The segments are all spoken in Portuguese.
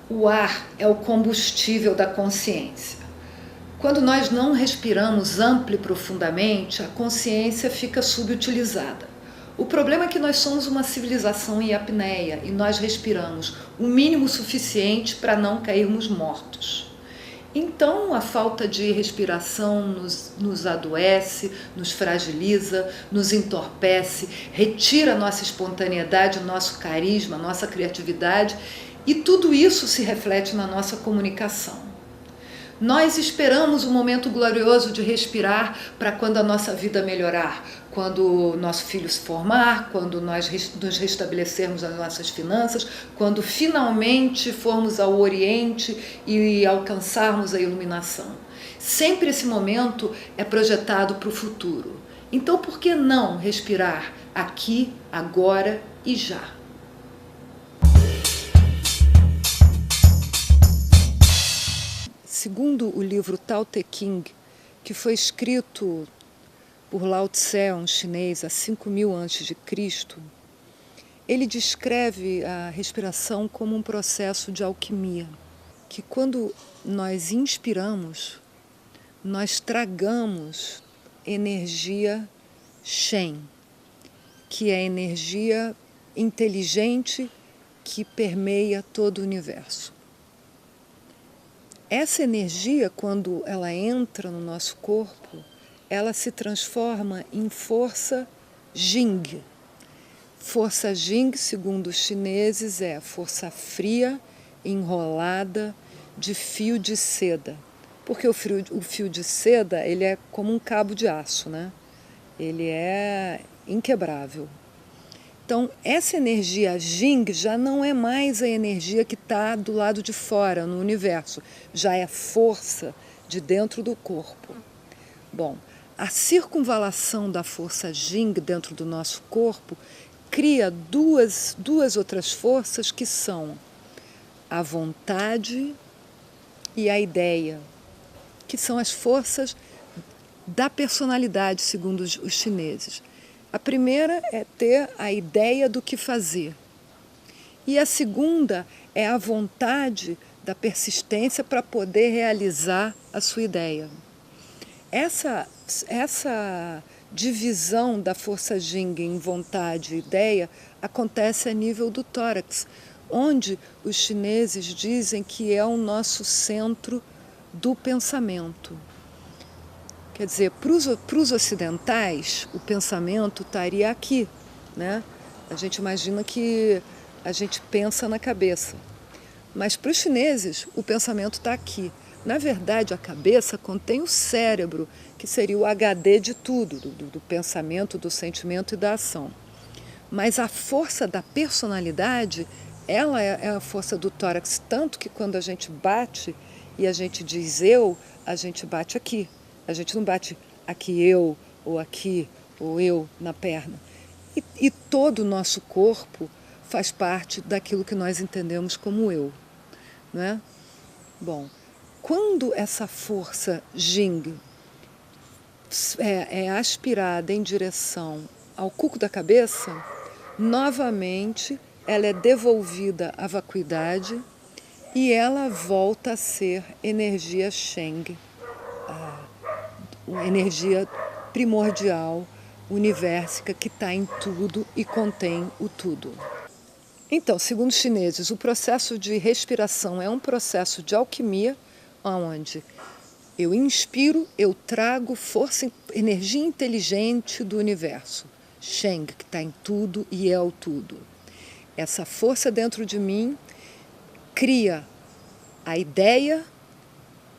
O ar é o combustível da consciência. Quando nós não respiramos ampla e profundamente, a consciência fica subutilizada. O problema é que nós somos uma civilização em apneia e nós respiramos o mínimo suficiente para não cairmos mortos. Então, a falta de respiração nos adoece, nos fragiliza, nos entorpece, retira nossa espontaneidade, nosso carisma, nossa criatividade, e tudo isso se reflete na nossa comunicação. Nós esperamos o momento glorioso de respirar para quando a nossa vida melhorar, quando o nosso filho se formar, quando nós nos restabelecermos as nossas finanças, quando finalmente formos ao Oriente e alcançarmos a iluminação. Sempre esse momento é projetado para o futuro. Então, por que não respirar aqui, agora e já? Segundo o livro Tao Te Ching, que foi escrito por Lao Tse, um chinês, há 5.000 a.C., ele descreve a respiração como um processo de alquimia, que quando nós inspiramos, nós tragamos energia Shen, que é a energia inteligente que permeia todo o universo. Essa energia, quando ela entra no nosso corpo, ela se transforma em força Jing. Força Jing, segundo os chineses, é a força fria, enrolada, de fio de seda. Porque o fio de seda, ele é como um cabo de aço, né? Ele é inquebrável. Então, essa energia Jing já não é mais a energia que está do lado de fora, no universo. Já é força de dentro do corpo. Bom, a circunvalação da força Jing dentro do nosso corpo cria duas outras forças que são a vontade e a ideia, que são as forças da personalidade, segundo os chineses. A primeira é ter a ideia do que fazer. E a segunda é a vontade da persistência para poder realizar a sua ideia. Essa divisão da força Jing em vontade e ideia acontece a nível do tórax, onde os chineses dizem que é o nosso centro do pensamento. Quer dizer, para os ocidentais, o pensamento estaria aqui, né? A gente imagina que a gente pensa na cabeça. Mas para os chineses, o pensamento está aqui. Na verdade, a cabeça contém o cérebro, que seria o HD de tudo, do pensamento, do sentimento e da ação. Mas a força da personalidade, ela é a força do tórax, tanto que quando a gente bate e a gente diz eu, a gente bate aqui. A gente não bate aqui eu, ou eu na perna. E todo o nosso corpo faz parte daquilo que nós entendemos como eu. Não é? Bom, quando essa força Jing é aspirada em direção ao cuco da cabeça, novamente ela é devolvida à vacuidade e ela volta a ser energia Sheng, energia primordial, universica, que está em tudo e contém o tudo. Então, segundo os chineses, o processo de respiração é um processo de alquimia, onde eu inspiro, eu trago força, energia inteligente do universo, Sheng, que está em tudo e é o tudo. Essa força dentro de mim cria a ideia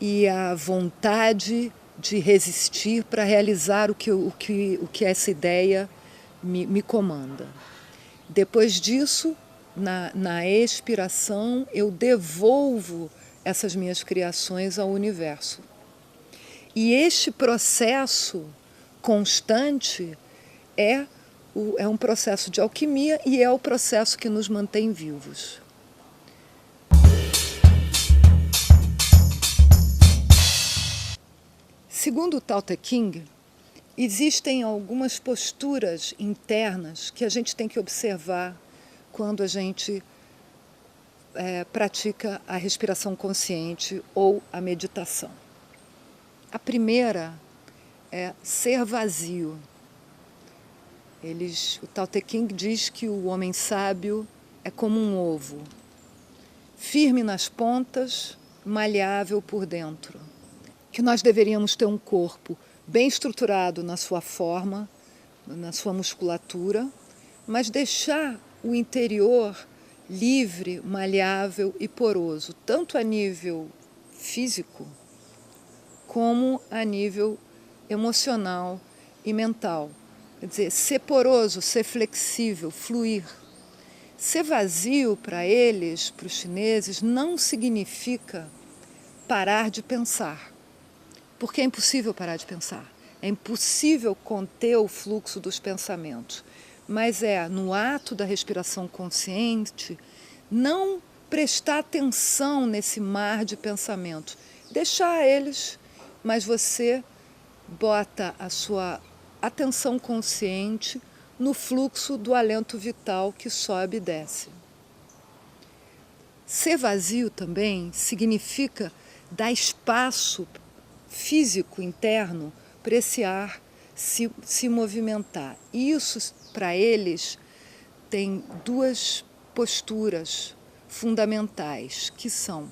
e a vontade de resistir para realizar o que essa ideia me comanda. Depois disso, na expiração, eu devolvo essas minhas criações ao universo. E este processo constante é um processo de alquimia e é o processo que nos mantém vivos. Segundo o Tao Te Ching, existem algumas posturas internas que a gente tem que observar quando a gente pratica a respiração consciente ou a meditação. A primeira é ser vazio. O Tao Te Ching diz que o homem sábio é como um ovo, firme nas pontas, maleável por dentro. Que nós deveríamos ter um corpo bem estruturado na sua forma, na sua musculatura, mas deixar o interior livre, maleável e poroso, tanto a nível físico como a nível emocional e mental. Quer dizer, ser poroso, ser flexível, fluir. Ser vazio para eles, para os chineses, não significa parar de pensar, porque é impossível parar de pensar. É impossível conter o fluxo dos pensamentos. Mas no ato da respiração consciente, não prestar atenção nesse mar de pensamentos. Deixar eles, mas você bota a sua atenção consciente no fluxo do alento vital que sobe e desce. Ser vazio também significa dar espaço físico interno para esse ar se movimentar. Isso, para eles, tem duas posturas fundamentais, que são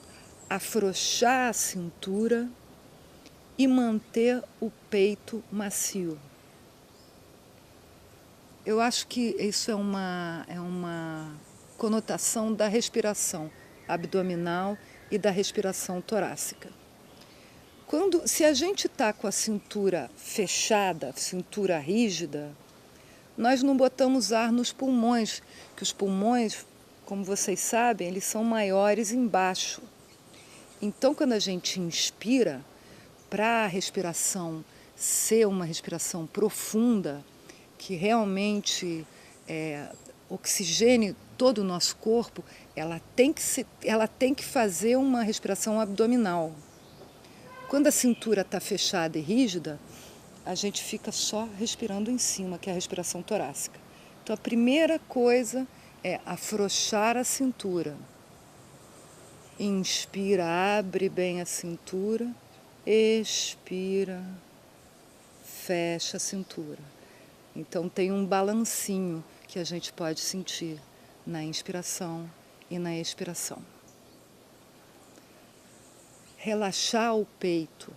afrouxar a cintura e manter o peito macio. Eu acho que isso é uma conotação da respiração abdominal e da respiração torácica. Se a gente está com a cintura fechada, cintura rígida, nós não botamos ar nos pulmões, que os pulmões, como vocês sabem, eles são maiores embaixo. Então, quando a gente inspira, para a respiração ser uma respiração profunda, que realmente oxigene todo o nosso corpo, ela tem que fazer uma respiração abdominal. Quando a cintura está fechada e rígida, a gente fica só respirando em cima, que é a respiração torácica. Então, a primeira coisa é afrouxar a cintura. Inspira, abre bem a cintura, expira, fecha a cintura. Então, tem um balancinho que a gente pode sentir na inspiração e na expiração. Relaxar o peito.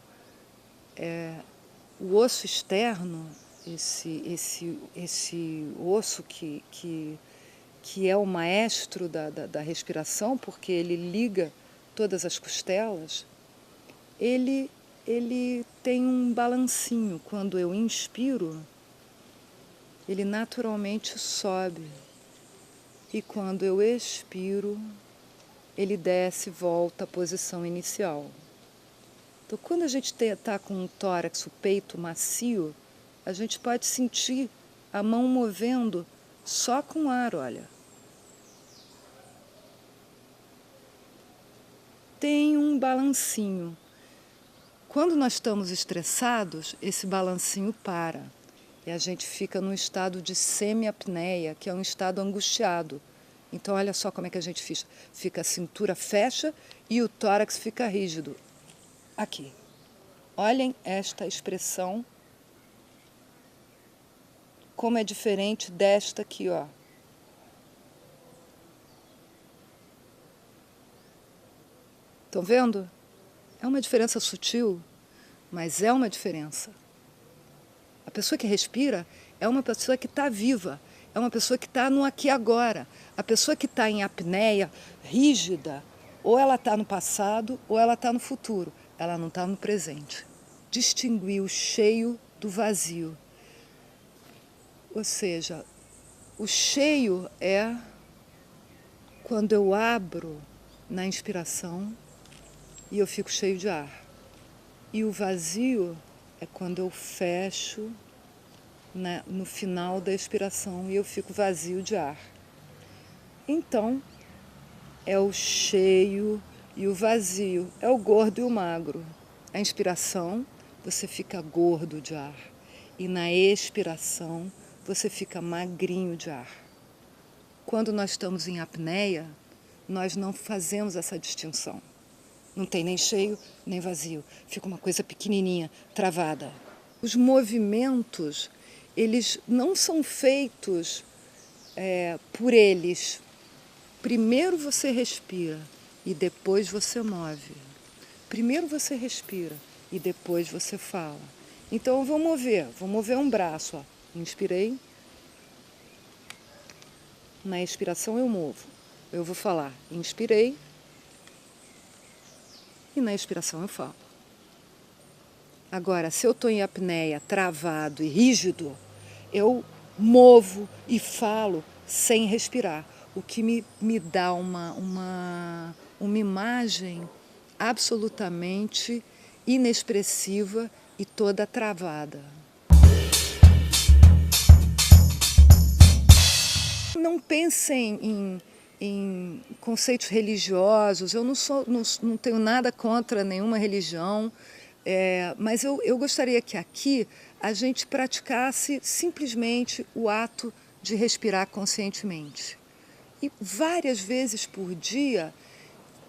O osso externo, esse osso que é o maestro da respiração, porque ele liga todas as costelas, ele tem um balancinho. Quando eu inspiro, ele naturalmente sobe. E quando eu expiro, ele desce e volta à posição inicial. Então, quando a gente está com o tórax, o peito macio, a gente pode sentir a mão movendo só com ar, olha. Tem um balancinho. Quando nós estamos estressados, esse balancinho para. E a gente fica num estado de semi-apneia, que é um estado angustiado. Então, olha só como é que a gente fica. A cintura fecha e o tórax fica rígido. Aqui. Olhem esta expressão, como é diferente desta aqui, ó. Estão vendo? É uma diferença sutil, mas é uma diferença. A pessoa que respira é uma pessoa que está viva, é uma pessoa que está no aqui e agora. A pessoa que está em apneia, rígida, ou ela está no passado ou ela está no futuro. Ela não está no presente. Distinguir o cheio do vazio. Ou seja, o cheio é quando eu abro na inspiração e eu fico cheio de ar. E o vazio é quando eu fecho no final da expiração e eu fico vazio de ar. Então, é o cheio e o vazio, é o gordo e o magro. A inspiração, você fica gordo de ar. E na expiração, você fica magrinho de ar. Quando nós estamos em apneia, nós não fazemos essa distinção. Não tem nem cheio, nem vazio. Fica uma coisa pequenininha, travada. Os movimentos, eles não são feitos por eles. Primeiro você respira e depois você move. Primeiro você respira e depois você fala. Então eu vou mover um braço. Ó. Inspirei. Na expiração eu movo. Eu vou falar. Inspirei. E na expiração eu falo. Agora, se eu estou em apneia, travado e rígido, eu movo e falo sem respirar, o que me dá uma imagem absolutamente inexpressiva e toda travada. Não pensem em conceitos religiosos, eu não tenho nada contra nenhuma religião, mas eu gostaria que aqui a gente praticasse simplesmente o ato de respirar conscientemente. E várias vezes por dia,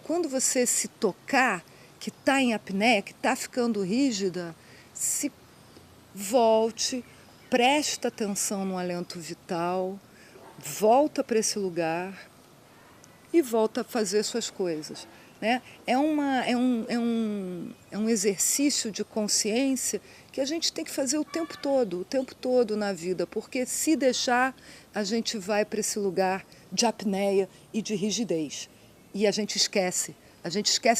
quando você se tocar, que está em apneia, que está ficando rígida, se volte, presta atenção no alento vital, volta para esse lugar e volta a fazer suas coisas. Né? É um exercício de consciência que a gente tem que fazer o tempo todo na vida, porque se deixar, a gente vai para esse lugar de apneia e de rigidez. E a gente esquece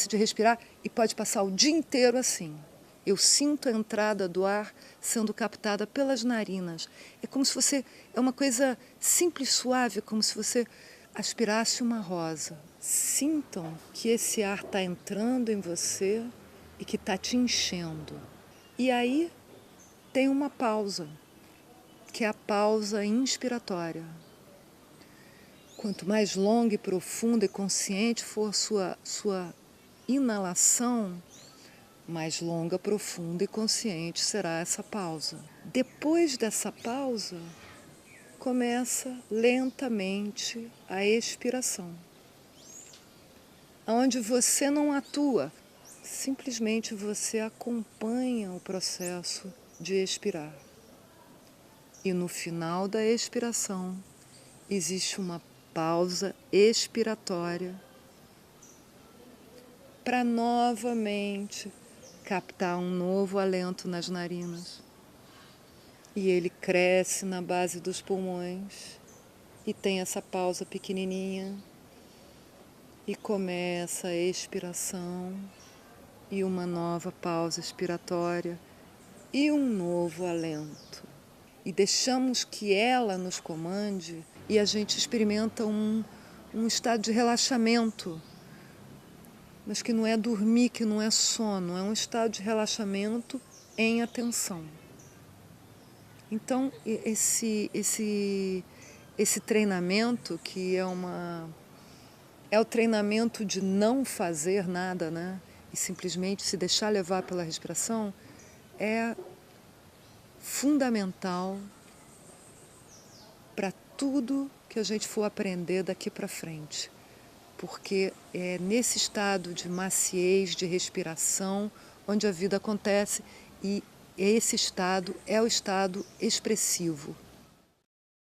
de respirar e pode passar o dia inteiro assim. Eu sinto a entrada do ar sendo captada pelas narinas. É como se você, é uma coisa simples, suave, como se você aspirasse uma rosa. Sintam que esse ar está entrando em você e que está te enchendo. E aí tem uma pausa, que é a pausa inspiratória. Quanto mais longa e profunda e consciente for sua inalação, mais longa, profunda e consciente será essa pausa. Depois dessa pausa, começa lentamente a expiração, onde você não atua, simplesmente você acompanha o processo de expirar. E no final da expiração, existe uma pausa expiratória para novamente captar um novo alento nas narinas. E ele cresce na base dos pulmões e tem essa pausa pequenininha e começa a expiração e uma nova pausa expiratória e um novo alento. E deixamos que ela nos comande e a gente experimenta um estado de relaxamento, mas que não é dormir, que não é sono, é um estado de relaxamento em atenção. Então, esse treinamento, que é o treinamento de não fazer nada, né? E simplesmente se deixar levar pela respiração, é fundamental para tudo que a gente for aprender daqui para frente. Porque é nesse estado de maciez, de respiração, onde a vida acontece, e esse estado é o estado expressivo.